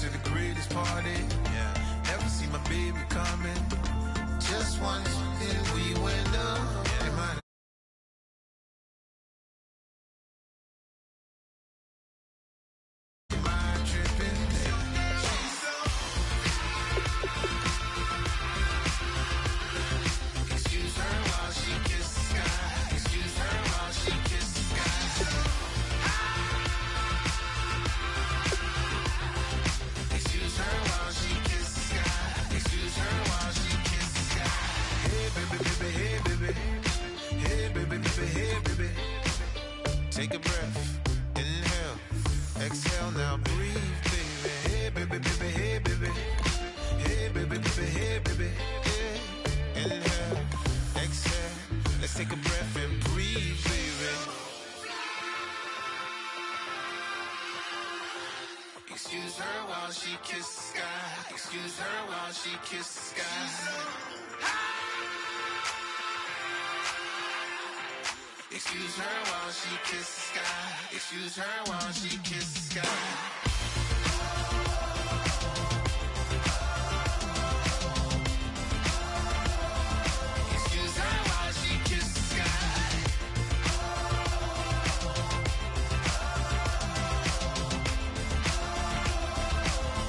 to the greatest party. Yeah. Never see my baby coming. Just once, then we went up. Yeah. Take a breath, inhale, exhale, now breathe, baby. Hey, baby, baby, hey, baby. Hey, baby, baby, hey, baby. Yeah. Inhale, exhale, let's take a breath and breathe, baby. Excuse her while she kisses the sky. Excuse her while she kisses the sky. Excuse her while she kisses the sky. Excuse her while she kisses the sky. Excuse her while she kisses the sky.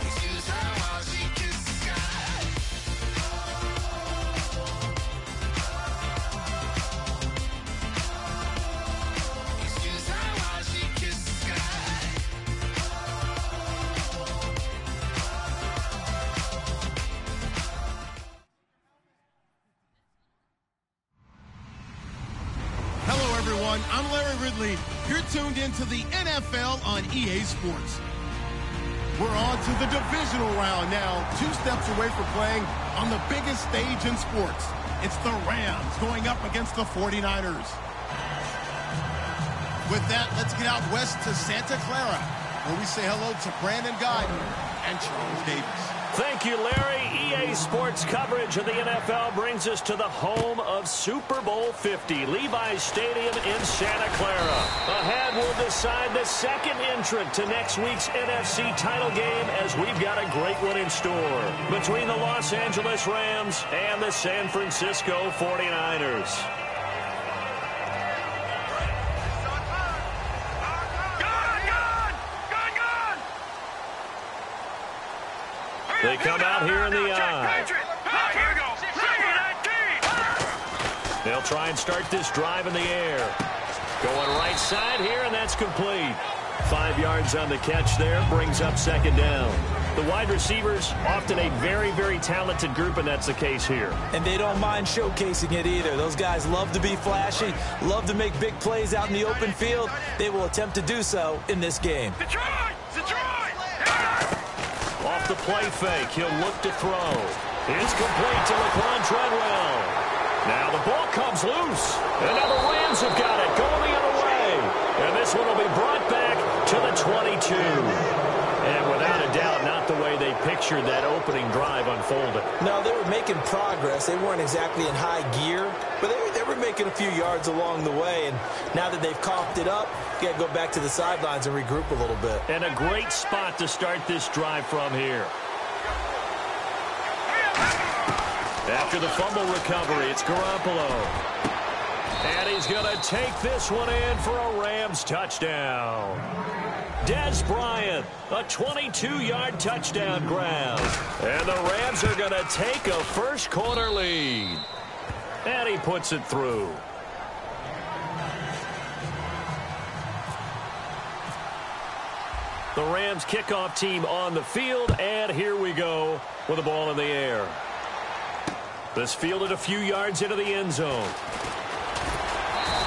Excuse her while she kisses the sky. Excuse her while she kisses the sky. Hello, everyone. I'm Larry Ridley. You're tuned into the NFL on EA Sports. We're on to the divisional round now, 2 steps away from playing on the biggest stage in sports. It's the Rams going up against the 49ers. With that, let's get out west to Santa Clara, where we say hello to Brandon Guyton and Charles Davis. Thank you, Larry. EA Sports coverage of the NFL brings us to the home of Super Bowl 50, Levi's Stadium in Santa Clara. Ahead, we'll decide the second entrant to next week's NFC title game, as we've got a great one in store between the Los Angeles Rams and the San Francisco 49ers. They come out here in the eye. They'll try and start this drive in the air. Going right side here, and that's complete. 5 yards on the catch there, brings up second down. The wide receivers, often a very, very talented group, and that's the case here. And they don't mind showcasing it either. Those guys love to be flashy, love to make big plays out in the open field. They will attempt to do so in this game. Off the play fake, he'll look to throw. It's complete to Laquan Treadwell. Now the ball comes loose. And now the Rams have got it, going the other way. And this one will be brought back to the 22. And without a doubt, not the way they pictured that opening drive unfolded. No, they were making progress. They weren't exactly in high gear, but they were making a few yards along the way. And now that they've coughed it up, you got to go back to the sidelines and regroup a little bit. And a great spot to start this drive from here. After the fumble recovery, it's Garoppolo. And he's going to take this one in for a Rams touchdown. Dez Bryant, a 22-yard touchdown grab. And the Rams are going to take a first-quarter lead. And he puts it through. The Rams kickoff team on the field, and here we go with the ball in the air. This fielded a few yards into the end zone.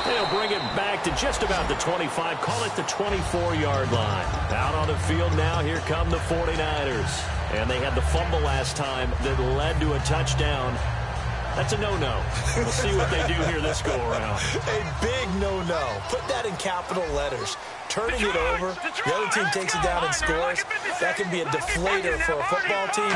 They'll bring it back to just about the 25, call it the 24-yard line. Out on the field now, here come the 49ers. And they had the fumble last time that led to a touchdown. That's a no-no. We'll see what they do here this go-around. A big no-no. Put that in capital letters. Turning it over, the other team takes it down and scores. That can be a deflator for a football team.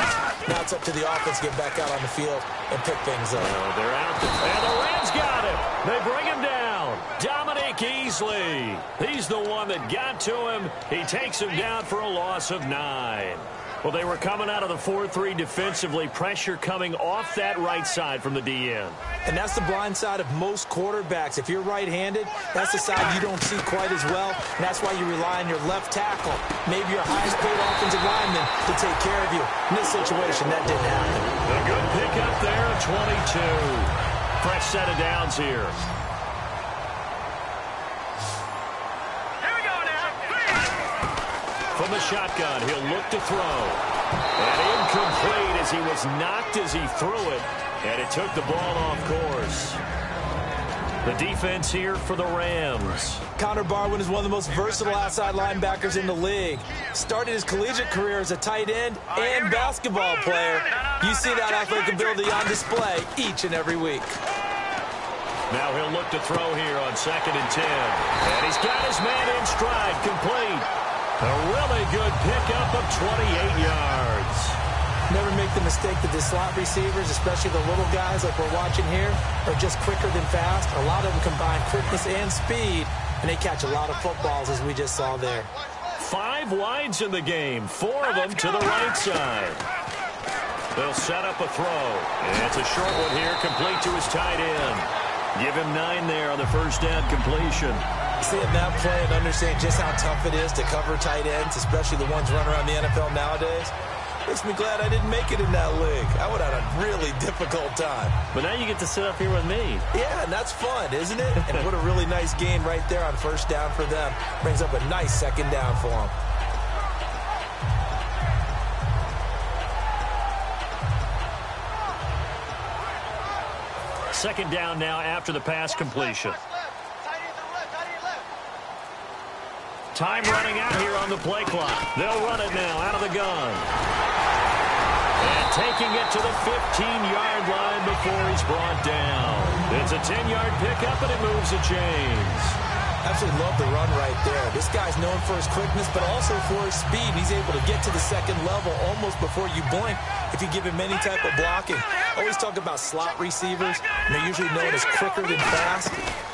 Now it's up to the offense to get back out on the field and pick things up. They're out there. And the Rams got him. They bring him down. Dominique Easley. He's the one that got to him. He takes him down for a loss of 9. Well, they were coming out of the 4-3 defensively. Pressure coming off that right side from the DN. And that's the blind side of most quarterbacks. If you're right-handed, that's the side you don't see quite as well. And that's why you rely on your left tackle, maybe your highest-paid offensive lineman, to take care of you. In this situation, that didn't happen. A good pickup there at 22. Fresh set of downs here. From the shotgun, he'll look to throw. And incomplete as he was knocked as he threw it. And it took the ball off course. The defense here for the Rams. Connor Barwin is one of the most versatile outside linebackers in the league. Started his collegiate career as a tight end and basketball player. You see that athletic ability on display each and every week. Now he'll look to throw here on 2nd and 10. And he's got his man in stride, complete. A really good pickup of 28 yards. Never make the mistake that the slot receivers, especially the little guys like we're watching here, are just quicker than fast. A lot of them combine quickness and speed, and they catch a lot of footballs, as we just saw there. 5 wides in the game, 4 of them to the right side. They'll set up a throw. And it's a short one here, complete to his tight end. Give him 9 there on the first down completion. Seeing that play and understanding just how tough it is to cover tight ends, especially the ones running around the NFL nowadays, makes me glad I didn't make it in that league. I would have had a really difficult time. But now you get to sit up here with me. Yeah, and that's fun, isn't it? And what a really nice gain right there on first down for them. Brings up a nice second down for them. Second down now after the pass completion. Time running out here on the play clock. They'll run it now out of the gun. And taking it to the 15-yard line before he's brought down. It's a 10-yard pickup, and it moves the chains. Absolutely love the run right there. This guy's known for his quickness, but also for his speed. He's able to get to the second level almost before you blink if you give him any type of blocking. Always talk about slot receivers, and they're usually known as quicker than fast.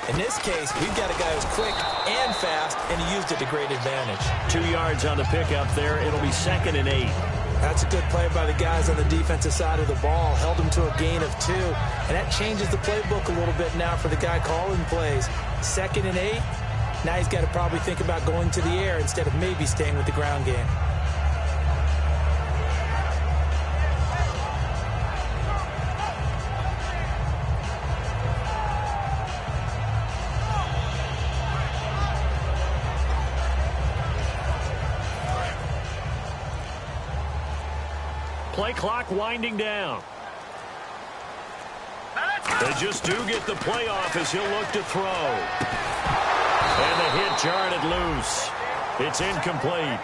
In this case, we've got a guy who's quick and fast, and he used it to great advantage. 2 yards on the pickup there. It'll be 2nd and 8. That's a good play by the guys on the defensive side of the ball. Held him to a gain of 2. And that changes the playbook a little bit now for the guy calling plays. 2nd and 8. Now he's got to probably think about going to the air instead of maybe staying with the ground game. Play clock winding down. They just do get the play off as he'll look to throw. And the hit jarred it loose. It's incomplete.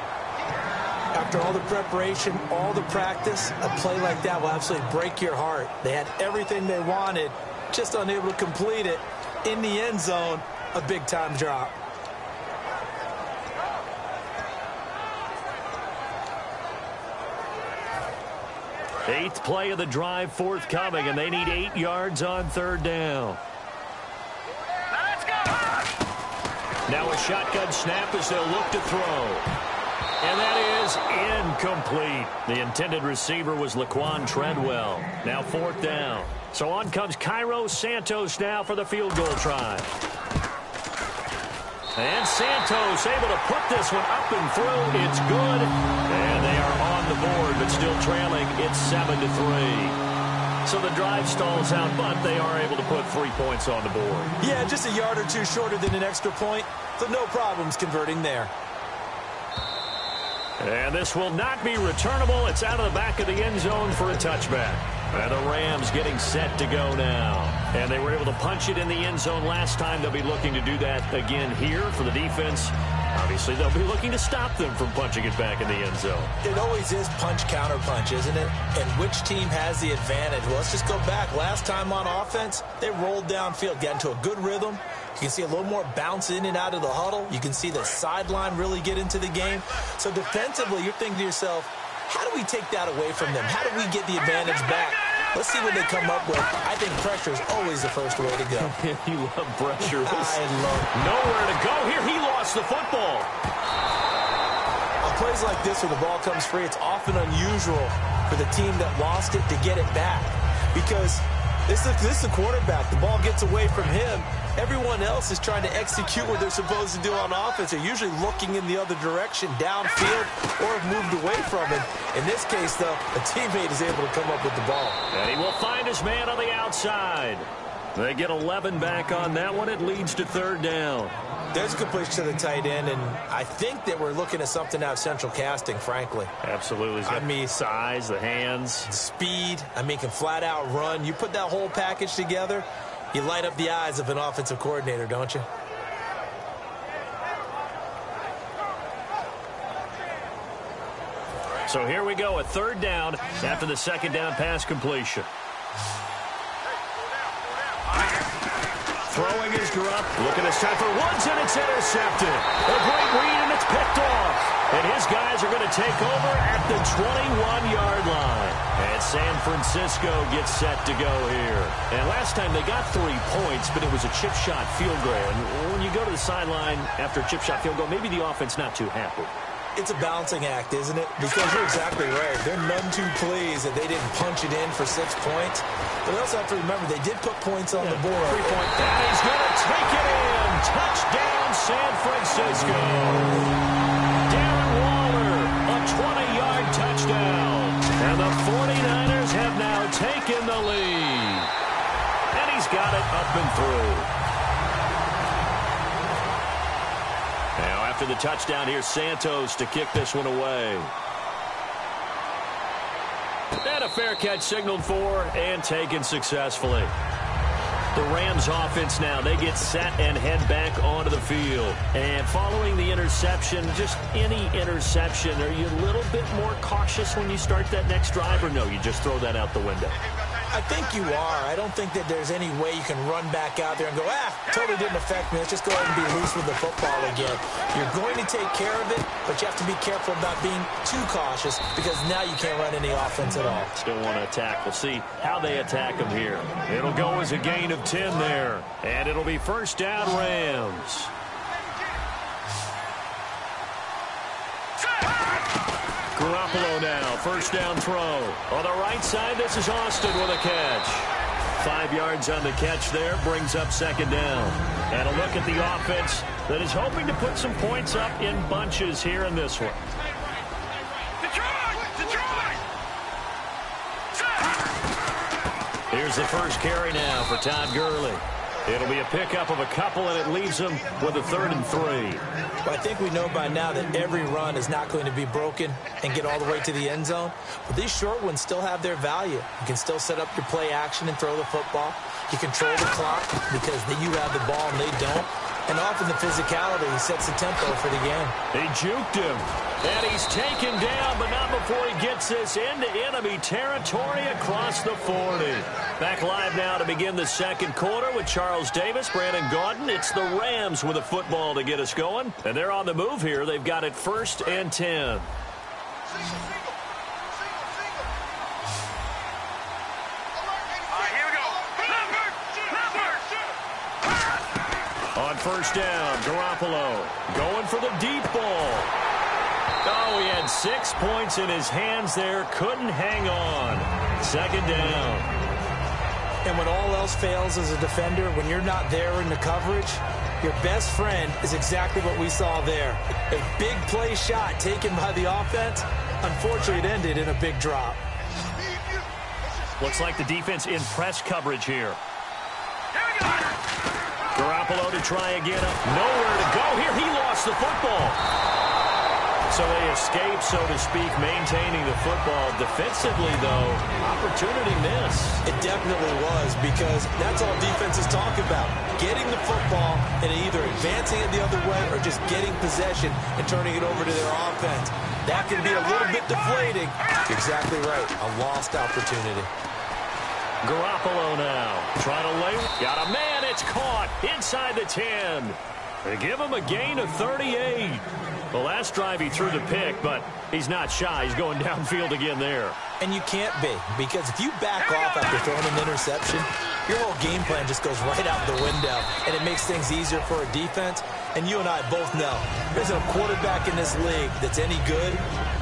After all the preparation, all the practice, a play like that will absolutely break your heart. They had everything they wanted, just unable to complete it. In the end zone, a big-time drop. Eighth play of the drive forthcoming, and they need 8 yards on 3rd down. Now a shotgun snap as they'll look to throw. And that is incomplete. The intended receiver was Laquan Treadwell. Now 4th down. So on comes Cairo Santos now for the field goal try. And Santos able to put this one up and through. It's good. And they are on the board, but still trailing. It's 7-3. So the drive stalls out, but they are able to put 3 points on the board. Yeah, just a yard or two shorter than an extra point. So no problems converting there. And this will not be returnable. It's out of the back of the end zone for a touchback. And the Rams getting set to go now. And they were able to punch it in the end zone last time. They'll be looking to do that again here for the defense. Obviously, they'll be looking to stop them from punching it back in the end zone. It always is punch-counter-punch, isn't it? And which team has the advantage? Well, let's just go back. Last time on offense, they rolled downfield, got into a good rhythm. You can see a little more bounce in and out of the huddle. You can see the sideline really get into the game. So defensively, you're thinking to yourself, how do we take that away from them? How do we get the advantage back? Let's see what they come up with. I think pressure is always the first way to go. You love pressure. I love it. Nowhere to go here. He lost the football. I'll plays like this where the ball comes free, it's often unusual for the team that lost it to get it back. Because this is the quarterback. The ball gets away from him. Everyone else is trying to execute what they're supposed to do on offense. They're usually looking in the other direction, downfield, or have moved away from him. In this case, though, a teammate is able to come up with the ball. And he will find his man on the outside. They get 11 back on that one. It leads to third down. There's a completion to the tight end, and I think that we're looking at something out of central casting, frankly. Absolutely. I mean, size, the hands. Speed. I mean, can flat out run. You put that whole package together, you light up the eyes of an offensive coordinator, don't you? So here we go, a third down after the second down pass completion. Throwing his drop. Looking this time for Woods, and it's intercepted. A great read, and it's picked off. And his guys are going to take over at the 21-yard line. And San Francisco gets set to go here. And last time they got 3 points, but it was a chip shot field goal. And when you go to the sideline after a chip shot field goal, maybe the offense not too happy. It's a balancing act, isn't it? Because you're exactly right. They're none too pleased that they didn't punch it in for 6 points. But they also have to remember they did put points on the board. 3-point. And he's going to take it in. Touchdown, San Francisco. Darren Waller, a 20-yard touchdown. And the 49ers have now taken the lead. And he's got it up and through. Now, after the touchdown, here's Santos to kick this one away. And a fair catch signaled for and taken successfully. The Rams offense now, they get set and head back onto the field. And following the interception, just any interception, are you a little bit more cautious when you start that next drive, or no, you just throw that out the window? I think you are. I don't think that there's any way you can run back out there and go, totally didn't affect me. Let's just go ahead and be loose with the football again. You're going to take care of it, but you have to be careful about being too cautious because now you can't run any offense at all. Still want to attack. We'll see how they attack them here. It'll go as a gain of 10 there, and it'll be first down Rams. Garoppolo now, first down throw. On the right side, this is Austin with a catch. 5 yards on the catch there, brings up second down. And a look at the offense that is hoping to put some points up in bunches here in this one. Here's the first carry now for Todd Gurley. It'll be a pickup of a couple, and it leaves him with a 3rd and 3. Well, I think we know by now that every run is not going to be broken and get all the way to the end zone. But these short ones still have their value. You can still set up your play action and throw the football. You control the clock because you have the ball and they don't. And often the physicality sets the tempo for the game. He juked him. And he's taken down, but not before he gets this into enemy territory across the 40. Back live now to begin the second quarter with Charles Davis, Brandon Gaudin. It's the Rams with a football to get us going. And they're on the move here. They've got it 1st and 10. On first down, Garoppolo going for the deep ball. Oh, he had 6 points in his hands there. Couldn't hang on. Second down. And when all else fails as a defender, when you're not there in the coverage, your best friend is exactly what we saw there. A big play shot taken by the offense. Unfortunately, it ended in a big drop. Looks like the defense in press coverage here. Garoppolo to try again. Nowhere to go here. He lost the football. So they escape, so to speak, maintaining the football. Defensively, though, opportunity miss. It definitely was, because that's all defenses talk about. Getting the football and either advancing it the other way or just getting possession and turning it over to their offense. That can be a little bit deflating. Exactly right. A lost opportunity. Garoppolo now. Trying to lay. Got a man. It's caught inside the 10. They give him a gain of 38. The last drive he threw the pick, but he's not shy. He's going downfield again there. And you can't be, because if you back off after throwing an interception, your whole game plan just goes right out the window, and it makes things easier for a defense. And you and I both know there's a quarterback in this league that's any good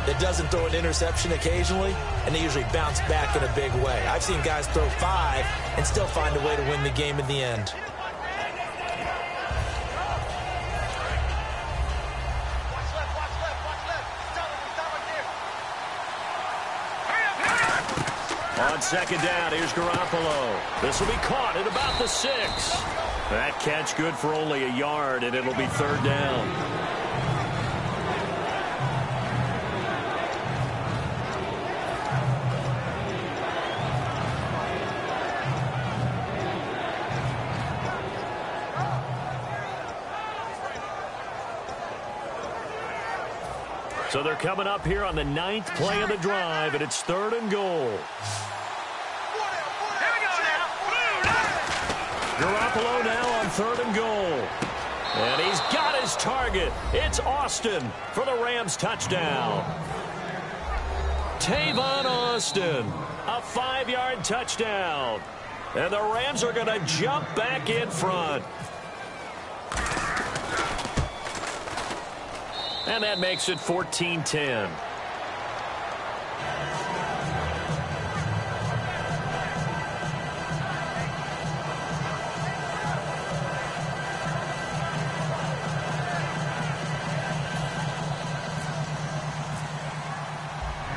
that doesn't throw an interception occasionally, and they usually bounce back in a big way. I've seen guys throw 5 and still find a way to win the game in the end. On second down, here's Garoppolo. This will be caught at about the 6. That catch good for only a yard, and it'll be third down. So they're coming up here on the 9th play of the drive, and it's 3rd and goal. Garoppolo now on 3rd and goal. And he's got his target. It's Austin for the Rams touchdown. Tavon Austin, a 5-yard touchdown. And the Rams are going to jump back in front. And that makes it 14-10.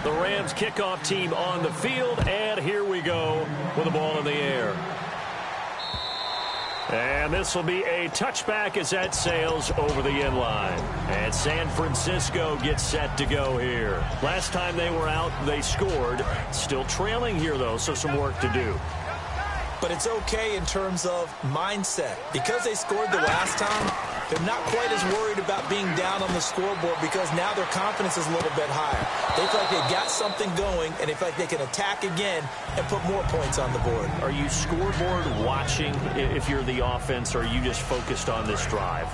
The Rams kickoff team on the field, and here we go with the ball in the air. And this will be a touchback as that sails over the end line. And San Francisco gets set to go here. Last time they were out, they scored. Still trailing here, though, so some work to do. But it's okay in terms of mindset. Because they scored the last time, they're not quite as worried about being down on the scoreboard because now their confidence is a little bit higher. They feel like they've got something going, and they feel like they can attack again and put more points on the board. Are you scoreboard watching if you're the offense, or are you just focused on this drive?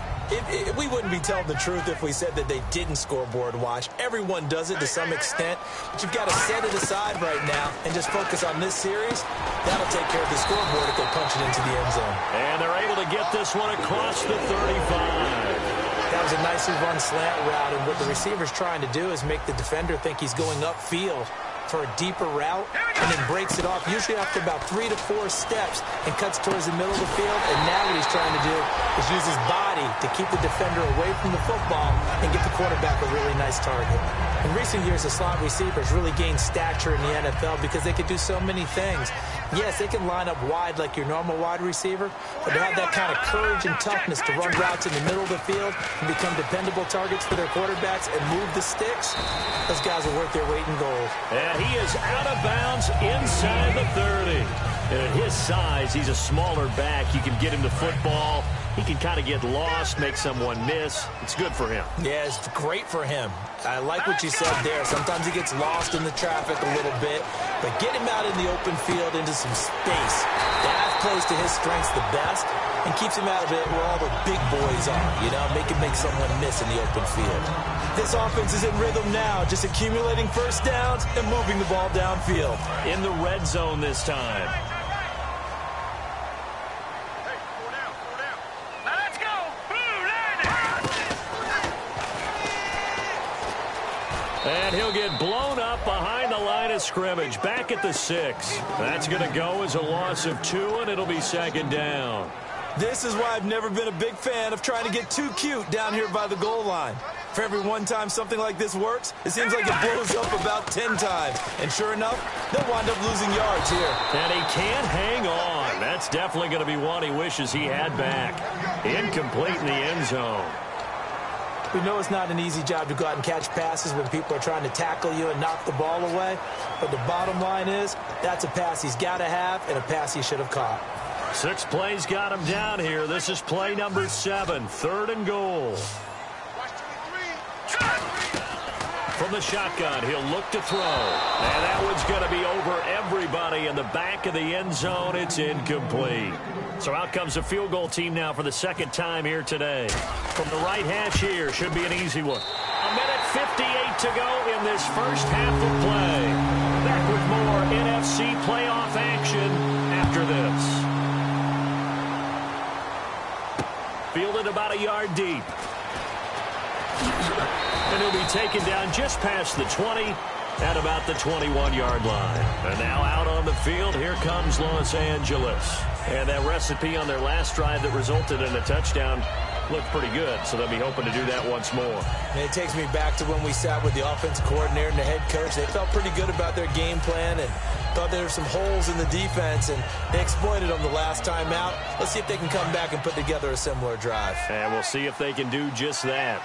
We wouldn't be telling the truth if we said that they didn't scoreboard watch. Everyone does it to some extent, but you've got to set it aside right now and just focus on this series. That'll take care of the scoreboard if they punch it into the end zone. And they're able to get this one across the 35. That was a nicely run slant route, and what the receiver's trying to do is make the defender think he's going upfield for a deeper route, and then breaks it off, usually after about 3 to 4 steps, and cuts towards the middle of the field. And now what he's trying to do is use his body to keep the defender away from the football and get the quarterback a really nice target. In recent years, the slot receivers really gained stature in the NFL because they could do so many things. Yes, they can line up wide like your normal wide receiver, but to have that kind of courage and toughness to run routes in the middle of the field and become dependable targets for their quarterbacks and move the sticks, those guys are worth their weight in gold. And he is out of bounds inside the 30. And at his size, he's a smaller back. You can get him to football. He can kind of get lost, make someone miss. It's good for him. Yeah, it's great for him. I like what you said there. Sometimes he gets lost in the traffic a little bit, but get him out in the open field into some space. That plays to his strengths the best and keeps him out of it where all the big boys are, you know, make someone miss in the open field. This offense is in rhythm now, just accumulating first downs and moving the ball downfield. In the red zone this time. And he'll get blown up behind the line of scrimmage, back at the 6. That's going to go as a loss of 2, and it'll be second down. This is why I've never been a big fan of trying to get too cute down here by the goal line. For every one time something like this works, it seems like it blows up about 10 times. And sure enough, they'll wind up losing yards here. And he can't hang on. That's definitely going to be one he wishes he had back. Incomplete in the end zone. We know it's not an easy job to go out and catch passes when people are trying to tackle you and knock the ball away. But the bottom line is, that's a pass he's got to have and a pass he should have caught. 6 plays got him down here. This is play number 7, 3rd and goal. From the shotgun, he'll look to throw. And that one's going to be over everybody in the back of the end zone. It's incomplete. So out comes the field goal team now for the second time here today. From the right hash here, should be an easy one. 1:58 to go in this first half of play. Back with more NFC playoff action after this. fielded about a yard deep. And he'll be taken down just past the 20 at about the 21-yard line. And now out on the field, here comes Los Angeles. And that recipe on their last drive that resulted in a touchdown looked pretty good, so they'll be hoping to do that once more. And it takes me back to when we sat with the offense coordinator and the head coach. They felt pretty good about their game plan and thought there were some holes in the defense, and they exploited them the last time out. Let's see if they can come back and put together a similar drive. And we'll see if they can do just that.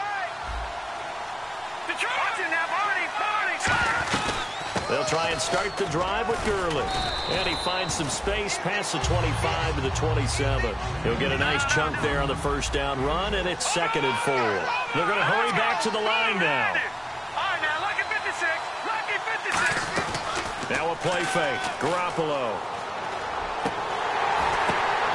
They'll try and start the drive with Gurley. And he finds some space past the 25 to the 27. He'll get a nice chunk there on the first down run, and it's 2nd and 4. They're going to hurry back to the line now. All right, now, lucky 56. Lucky 56. Now a play fake. Garoppolo.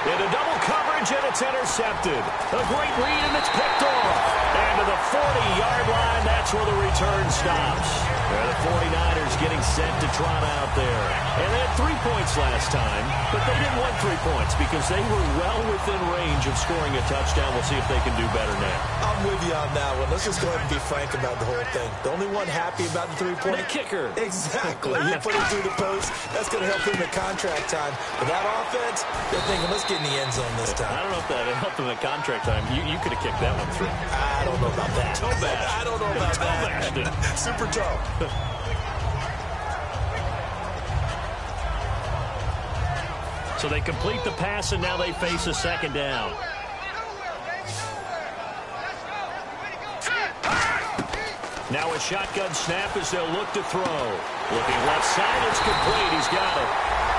Into double coverage, and it's intercepted. A great read, and it's picked off. And to the 40-yard line, that's where the return stops. And the 49ers getting set to trot out there. And they had 3 points last time, but they didn't want 3 points because they were well within range of scoring a touchdown. We'll see if they can do better now. I'm with you on that one. Let's just go ahead and be frank about the whole thing. The only one happy about the 3-point. The kicker. Exactly. You put it through the post. That's going to help him at contract time. But that offense, they're thinking, let's get in the end zone this time. I don't know if that helped him at contract time. You could have kicked that one through. I don't know about that. Toe bash. I don't know about that. Super toe. So they complete the pass, and now they face a 2nd down. Now a shotgun snap as they'll look to throw. Looking left side, it's complete. He's got it.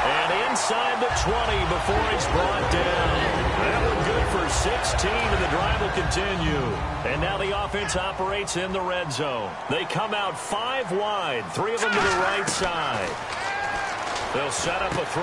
And inside the 20 before he's brought down. That one good for 16, and the drive will continue. And now the offense operates in the red zone. They come out 5 wide, 3 of them to the right side. They'll set up a throw.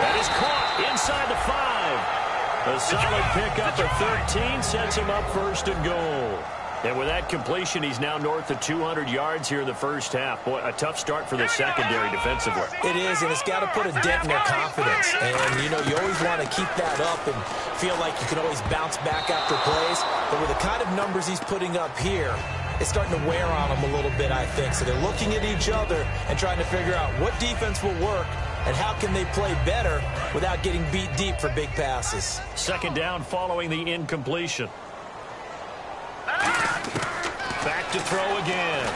That is caught inside the 5. A solid pickup of 13 sets him up 1st and goal. And with that completion, he's now north of 200 yards here in the first half. Boy, a tough start for the secondary defensively. It is, and it's got to put a dent in their confidence. And, you know, you always want to keep that up and feel like you can always bounce back after plays. But with the kind of numbers he's putting up here, it's starting to wear on them a little bit, I think. So they're looking at each other and trying to figure out what defense will work and how can they play better without getting beat deep for big passes. 2nd down following the incompletion. Back to throw again.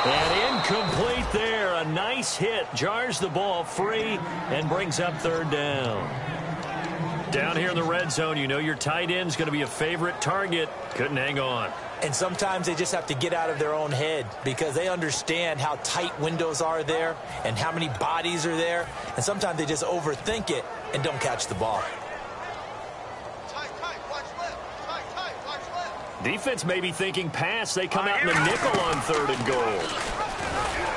And incomplete there. A nice hit. Jars the ball free and brings up 3rd down. Down here in the red zone, you know your tight end's going to be a favorite target. Couldn't hang on. And sometimes they just have to get out of their own head because they understand how tight windows are there and how many bodies are there. And sometimes they just overthink it and don't catch the ball. Defense may be thinking pass. They come out in the nickel on 3rd and goal.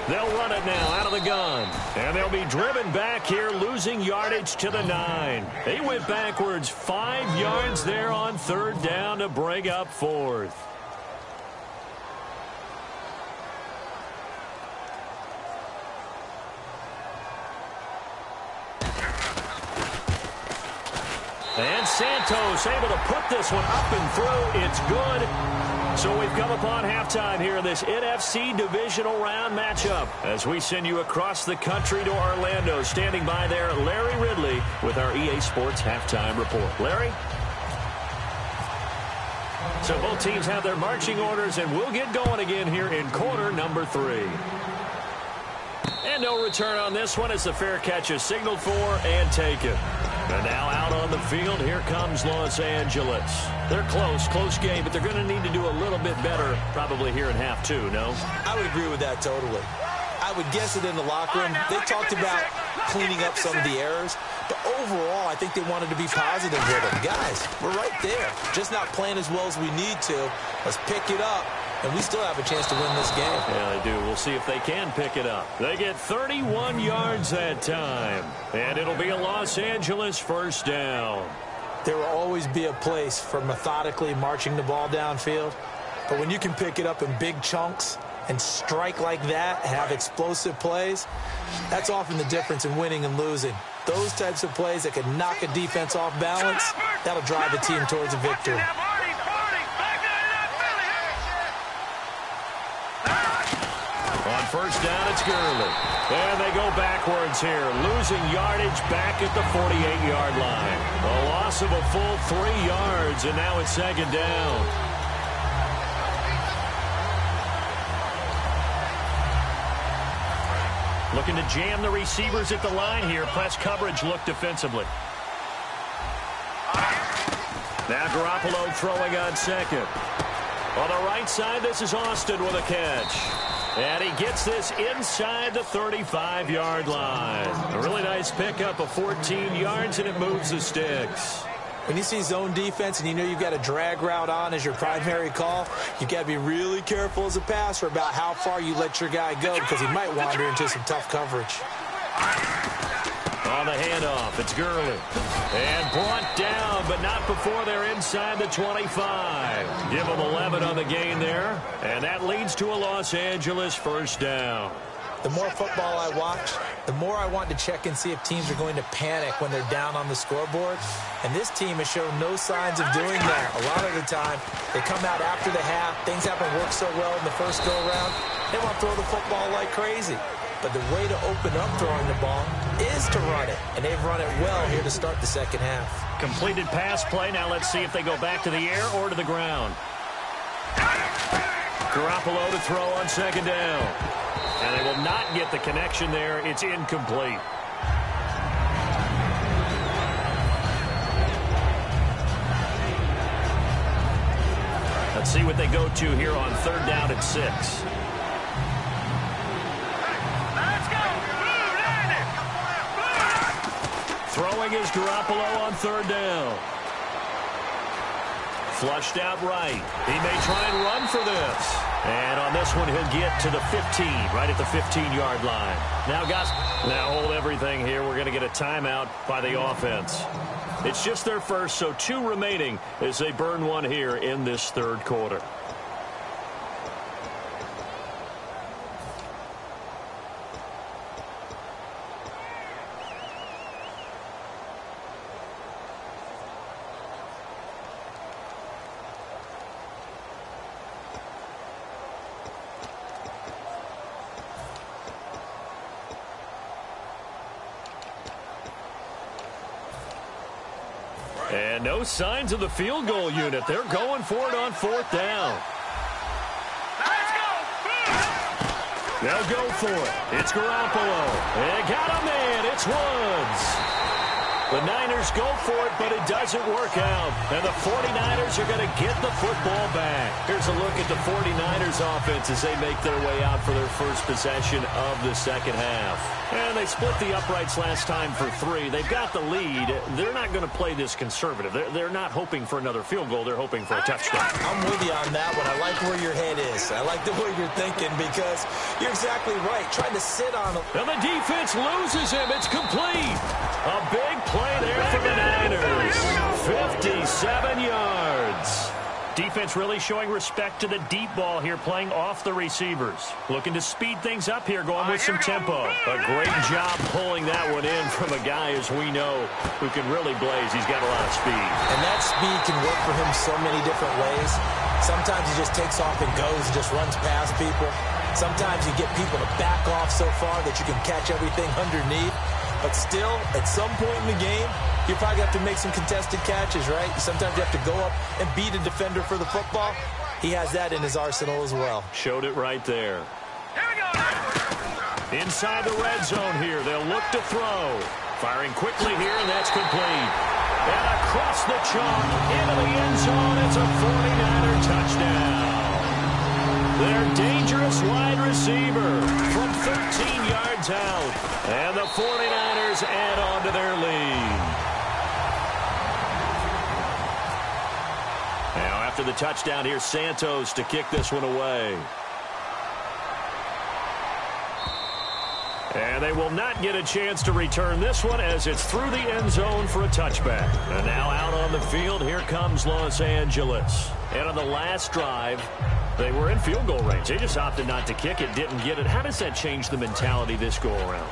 They'll run it now out of the gun. And they'll be driven back here, losing yardage to the 9. They went backwards 5 yards there on 3rd down to bring up 4th. And Santos able to put this one up and through. It's good. So we've come upon halftime here in this NFC divisional round matchup as we send you across the country to Orlando. Standing by there, Larry Ridley with our EA Sports halftime report. Larry? So both teams have their marching orders, and we'll get going again here in quarter number 3. And no return on this one as the fair catch is signaled for and taken. And now out on the field, here comes Los Angeles. They're close game, but they're going to need to do a little bit better probably here in half 2, no? I would agree with that totally. I would guess it in the locker room. They talked about cleaning up some of the errors, but overall, I think they wanted to be positive with them. Guys, we're right there. Just not playing as well as we need to. Let's pick it up. And we still have a chance to win this game. Yeah, they do. We'll see if they can pick it up. They get 31 yards that time. And it'll be a Los Angeles 1st down. There will always be a place for methodically marching the ball downfield. But when you can pick it up in big chunks, and strike like that, have explosive plays, that's often the difference in winning and losing. Those types of plays that can knock a defense off balance, that'll drive a team towards a victory. On first down, it's Gurley. And they go backwards here, losing yardage back at the 48-yard line. A loss of a full 3 yards, and now it's second down. Looking to jam the receivers at the line here. Press coverage look defensively. Now Garoppolo throwing on second. On the right side, this is Austin with a catch. And he gets this inside the 35-yard line. A really nice pickup of 14 yards, and it moves the sticks. When you see zone defense and you know you've got a drag route on as your primary call, you've got to be really careful as a passer about how far you let your guy go because he might wander into some tough coverage. On the handoff, it's Gurley. And brought down, but not before they're inside the 25. Give them 11 on the gain there. And that leads to a Los Angeles first down. The more football I watch, the more I want to check and see if teams are going to panic when they're down on the scoreboard. And this team has shown no signs of doing that. A lot of the time, they come out after the half. Things haven't worked so well in the first go-around. They want to throw the football like crazy. But the way to open up throwing the ball is to run it. And they've run it well here to start the second half. Completed pass play. Now let's see if they go back to the air or to the ground. Garoppolo to throw on second down. And they will not get the connection there. It's incomplete. Let's see what they go to here on third down at 6. Let's go. Throwing is Garoppolo on third down. Flushed out right. He may try and run for this. And on this one, he'll get to the 15, right at the 15-yard line. Now hold everything here. We're going to get a timeout by the offense. It's just their first, so 2 remaining as they burn one here in this third quarter. And no signs of the field goal unit. They're going for it on fourth down. Let's go. They'll go for it. It's Garoppolo. They got a man. It's Woods. The Niners go for it, but it doesn't work out. And the 49ers are going to get the football back. Here's a look at the 49ers offense as they make their way out for their first possession of the second half. And they split the uprights last time for 3. They've got the lead. They're not going to play this conservative. They're not hoping for another field goal. They're hoping for a touchdown. I'm with you on that one. I like where your head is. I like the way you're thinking because you're exactly right. Trying to sit on him. And the defense loses him. It's complete. A big play there for the Niners. 57 yards. Defense really showing respect to the deep ball here, playing off the receivers. Looking to speed things up here, going with some tempo. A great job pulling that one in from a guy, as we know, who can really blaze. He's got a lot of speed. And that speed can work for him so many different ways. Sometimes he just takes off and goes and just runs past people. Sometimes you get people to back off so far that you can catch everything underneath. But still, at some point in the game, you probably have to make some contested catches, right? Sometimes you have to go up and beat a defender for the football. He has that in his arsenal as well. Showed it right there. Here we go. Inside the red zone here, they'll look to throw. Firing quickly here, and that's complete. And across the chalk, into the end zone, it's a 49er touchdown. Their dangerous wide receiver from 13 yards out. And the 49ers add on to their lead. Now after the touchdown, here's Santos to kick this one away. And they will not get a chance to return this one as it's through the end zone for a touchback. And now out on the field, here comes Los Angeles. And on the last drive, They were in field goal range. They just opted not to kick it, didn't get it. How does that change the mentality this go around?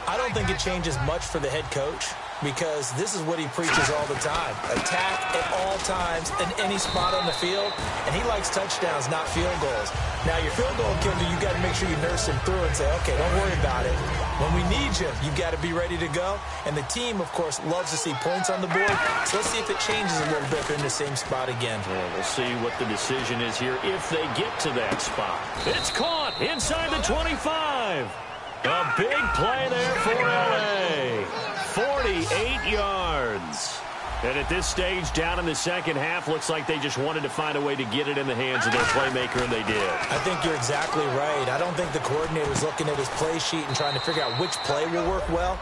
I don't think it changes much for the head coach because this is what he preaches all the time. Attack at all times in any spot on the field, and he likes touchdowns, not field goals. Now, your field goal kicker, you got to make sure you nurse him through and say, okay, don't worry about it. When we need you, you got to be ready to go. And the team, of course, loves to see points on the board. So let's see if it changes a little bit if they're in the same spot again. Yeah, we'll see what the decision is here if they get to that spot. It's caught inside the 25. A big play there for L.A. 48 yards. And at this stage, down in the second half, looks like they just wanted to find a way to get it in the hands of their playmaker, and they did. I think you're exactly right. I don't think the coordinator's looking at his play sheet and trying to figure out which play will work well.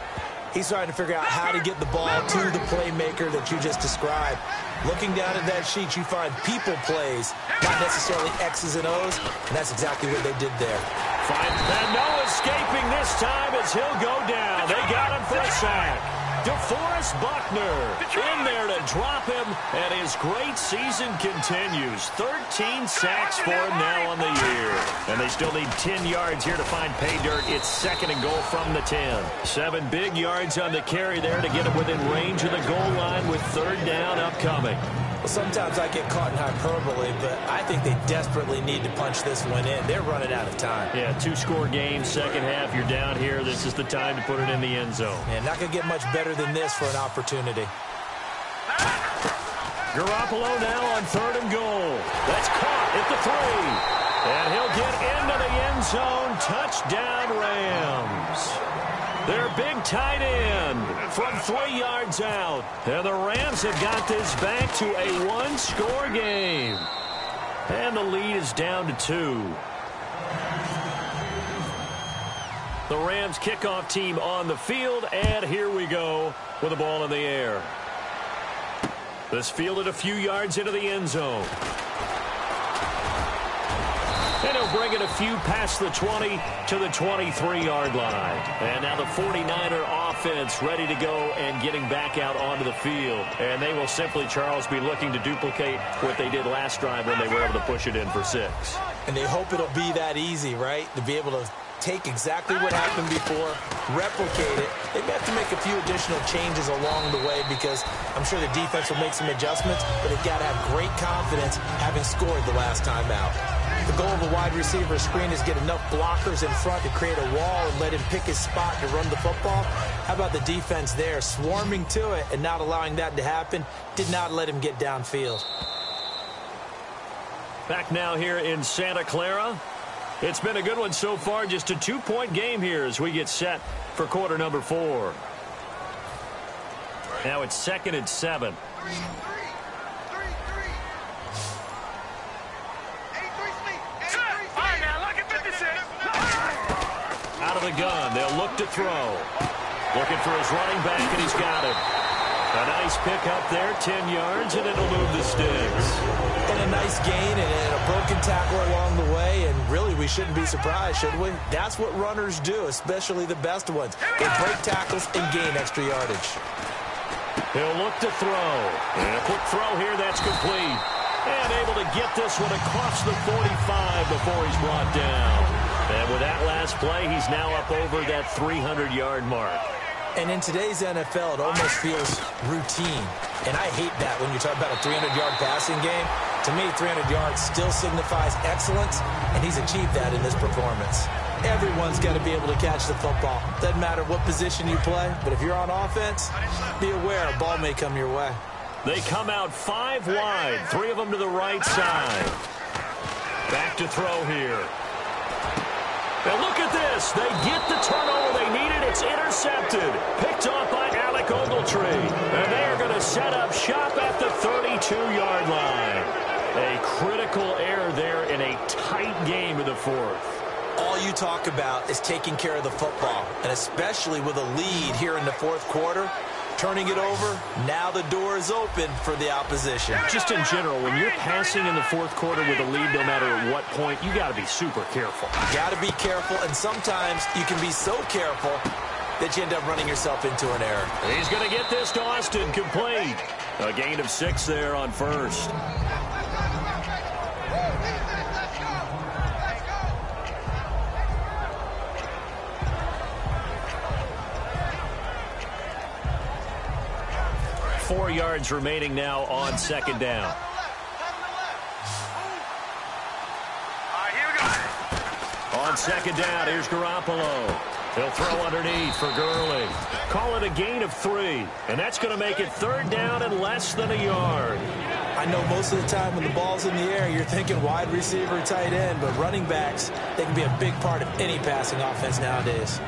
He's trying to figure out how to get the ball to the playmaker that you just described. Looking down at that sheet, you find people plays, not necessarily X's and O's, and that's exactly what they did there. Finds Ben, no escaping this time as he'll go down. They got him for a sack. DeForest Buckner in there to drop him, and his great season continues. 13 sacks for him now on the year. And they still need 10 yards here to find pay dirt. It's 2nd and goal from the 10. 7 big yards on the carry there to get him within range of the goal line with 3rd down upcoming. Well, sometimes I get caught in hyperbole, but I think they desperately need to punch this one in. They're running out of time. Yeah, 2-score game, second half. You're down here. This is the time to put it in the end zone. Yeah, not going to get much better than this for an opportunity. Garoppolo now on 3rd and goal. That's caught at the 3. And he'll get into the end zone. Touchdown, Rams. Their big tight end from 3 yards out. And the Rams have got this back to a 1-score game. And the lead is down to 2. The Rams kickoff team on the field, and here we go with the ball in the air. This fielded a few yards into the end zone. And he'll bring it a few past the 20 to the 23-yard line. And now the 49er offense ready to go and getting back out onto the field. And they will simply, Charles, be looking to duplicate what they did last drive when they were able to push it in for 6. And they hope it'll be that easy, right? To be able to take exactly what happened before, replicate it. They may have to make a few additional changes along the way because I'm sure the defense will make some adjustments, but they've got to have great confidence having scored the last time out. The goal of a wide receiver screen is get enough blockers in front to create a wall and let him pick his spot to run the football. How about the defense there, swarming to it and not allowing that to happen? Did not let him get downfield. Back now here in Santa Clara. It's been a good one so far. Just a 2-point game here as we get set for quarter number 4. Now it's 2nd and 7. Out of the gun, they'll look to throw. Looking for his running back, and he's got him. A nice pick up there, 10 yards, and it'll move the sticks. And a nice gain and a broken tackle along the way, and really we shouldn't be surprised, should we? That's what runners do, especially the best ones. They break tackles and gain extra yardage. He'll look to throw. And a quick throw here, that's complete. And able to get this one across the 45 before he's brought down. And with that last play, he's now up over that 300-yard mark. And in today's NFL, it almost feels routine. And I hate that when you talk about a 300-yard passing game. To me, 300 yards still signifies excellence, and he's achieved that in this performance. Everyone's got to be able to catch the football. Doesn't matter what position you play, but if you're on offense, be aware a ball may come your way. They come out 5 wide, 3 of them to the right side. Back to throw here. Now look at this. They get the turnover they needed. It's intercepted. Picked off by Alec Ogletree. And they are going to set up shop at the 32-yard line. A critical error there in a tight game in the 4th. All you talk about is taking care of the football, and especially with a lead here in the 4th quarter. Turning it over, now the door is open for the opposition. Just in general, when you're passing in the 4th quarter with a lead, no matter at what point, you got to be super careful. Got to be careful, and sometimes you can be so careful that you end up running yourself into an error. He's going to get this to Austin, complete. A gain of 6 there on first. 4 yards remaining now on second down. Here we go. On second down, here's Garoppolo. He'll throw underneath for Gurley. Call it a gain of 3. And that's going to make it third down and less than a yard. I know most of the time when the ball's in the air, you're thinking wide receiver, tight end, but running backs, they can be a big part of any passing offense nowadays.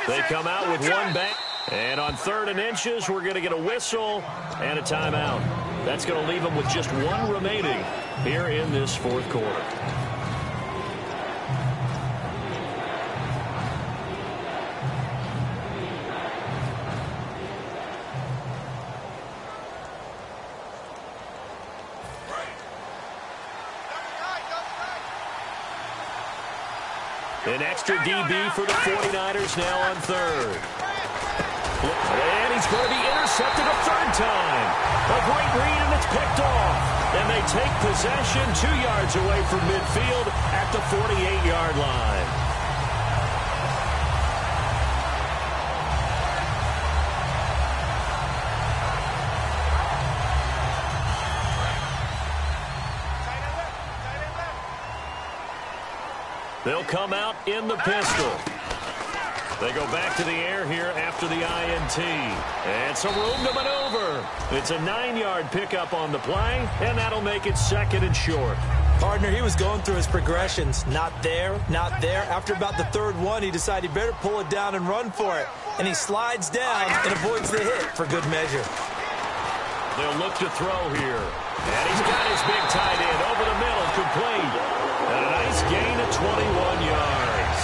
They come out with one back. And on 3rd and inches, we're going to get a whistle and a timeout. That's going to leave them with just 1 remaining here in this 4th quarter. An extra DB for the 49ers now on 3rd. And he's going to be intercepted a 3rd time. A great read, and it's picked off. And they take possession 2 yards away from midfield at the 48-yard line. They'll come out in the pistol. They go back to the air here after the INT. And some room to maneuver. It's a 9-yard pickup on the play, and that'll make it 2nd and short. Partner, he was going through his progressions. Not there, not there. After about the 3rd one, he decided he better pull it down and run for it. And he slides down and avoids the hit for good measure. They'll look to throw here. And he's got his big tight end over the middle, complete. And a nice gain of 21 yards.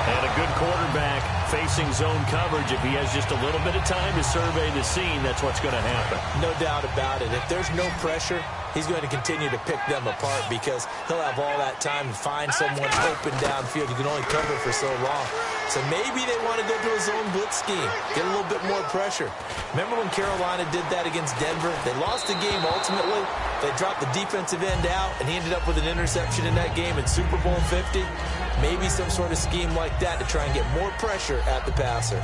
And a good quarterback facing zone coverage. If he has just a little bit of time to survey the scene, that's what's going to happen. No doubt about it. If there's no pressure, he's going to continue to pick them apart because he'll have all that time to find someone open downfield. You can only cover for so long. So maybe they want to go to a zone blitz scheme, get a little bit more pressure. Remember when Carolina did that against Denver? They lost the game ultimately. They dropped the defensive end out, and he ended up with an interception in that game in Super Bowl 50. Maybe some sort of scheme like that to try and get more pressure at the passer.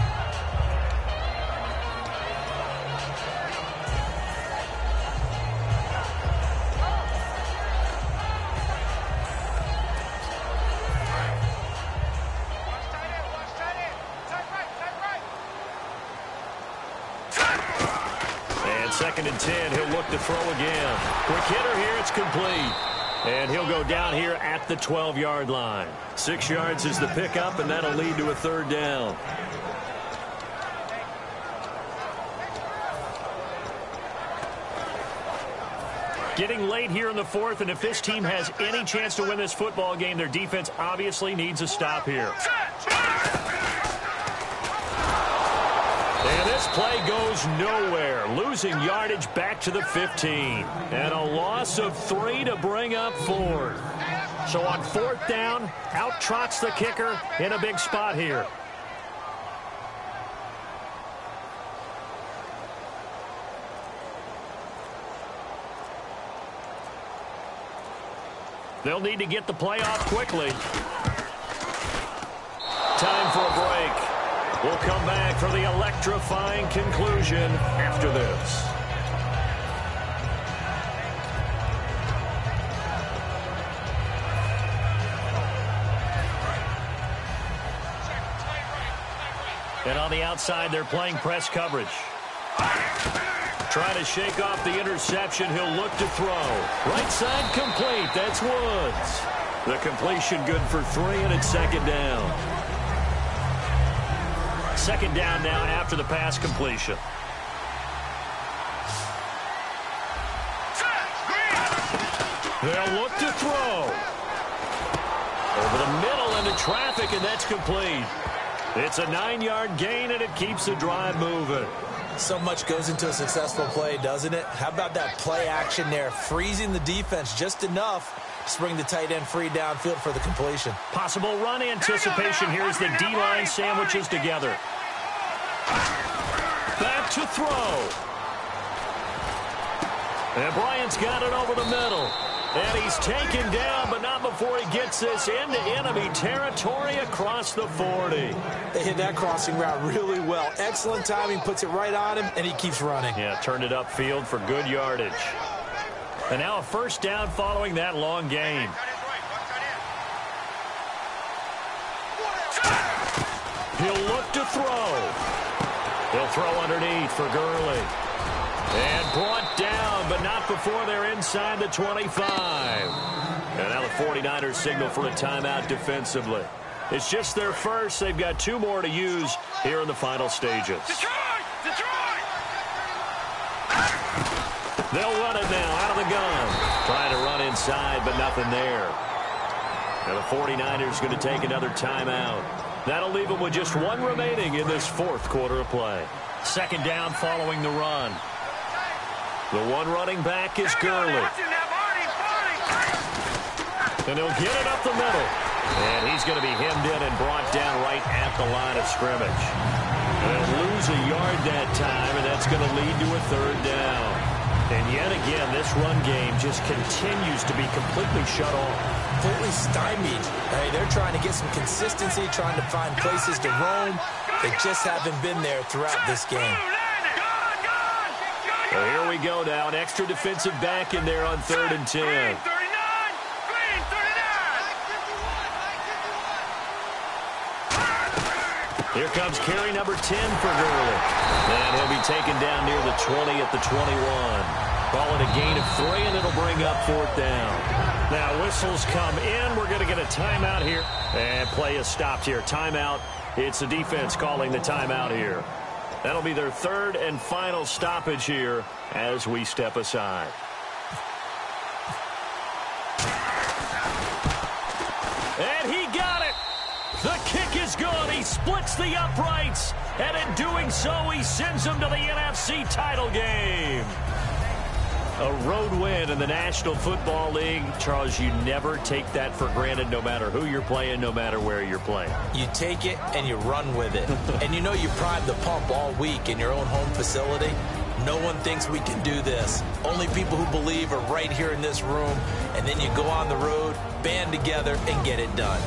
And 2nd and 10, he'll look to throw again. Quick hitter here, it's complete. And he'll go down here at the 12-yard line. 6 yards is the pickup, and that'll lead to a 3rd down. Getting late here in the 4th, and if this team has any chance to win this football game, their defense obviously needs a stop here. And this play goes nowhere, losing yardage back to the 15. And a loss of 3 to bring up 4th. So on 4th down, out trots the kicker in a big spot here. They'll need to get the play off quickly. Time for a break. We'll come back for the electrifying conclusion after this. And on the outside, they're playing press coverage. Trying to shake off the interception. He'll look to throw. Right side complete. That's Woods. The completion good for 3, and it's 2nd down. 2nd down now after the pass completion. They'll look to throw. Over the middle into traffic, and that's complete. It's a 9-yard gain, and it keeps the drive moving. So much goes into a successful play, doesn't it? How about that play action there, freezing the defense just enough to bring the tight end free downfield for the completion. Possible run anticipation here as the D-line sandwiches together. Back to throw. And Bryant's got it over the middle. And he's taken down, but not before he gets this into enemy territory across the 40. They hit that crossing route really well. Excellent timing, puts it right on him, and he keeps running. Yeah, turned it upfield for good yardage. And now a first down following that long gain. He'll look to throw. He'll throw underneath for Gurley. And brought down, but not before they're inside the 25. And now the 49ers signal for a timeout defensively. It's just their first. They've got 2 more to use here in the final stages. Detroit! They'll run it now out of the gun. Trying to run inside, but nothing there. And the 49ers going to take another timeout. That'll leave them with just 1 remaining in this 4th quarter of play. Second down following the run. The one running back is Gurley. And he'll get it up the middle. And he's going to be hemmed in and brought down right at the line of scrimmage. And they'll lose a yard that time, and that's going to lead to a 3rd down. And yet again, this run game just continues to be completely shut off. Completely stymied. Hey, they're trying to get some consistency, trying to find places to roam. They just haven't been there throughout this game. Well, here we go now. An extra defensive back in there on 3rd and 10. Green 39! Here comes carry number 10 for Gurley. And he'll be taken down near the 20 at the 21. Call it a gain of 3, and it'll bring up 4th down. Now, whistles come in. We're going to get a timeout here. And play is stopped here. Timeout. It's the defense calling the timeout here. That'll be their 3rd and final stoppage here as we step aside. And he got it. The kick is good. He splits the uprights. And in doing so, he sends them to the NFC title game. A road win in the National Football League. Charles, you never take that for granted no matter who you're playing, no matter where you're playing. You take it and you run with it. And you know you primed the pump all week in your own home facility. No one thinks we can do this. Only people who believe are right here in this room. And then you go on the road, band together, and get it done.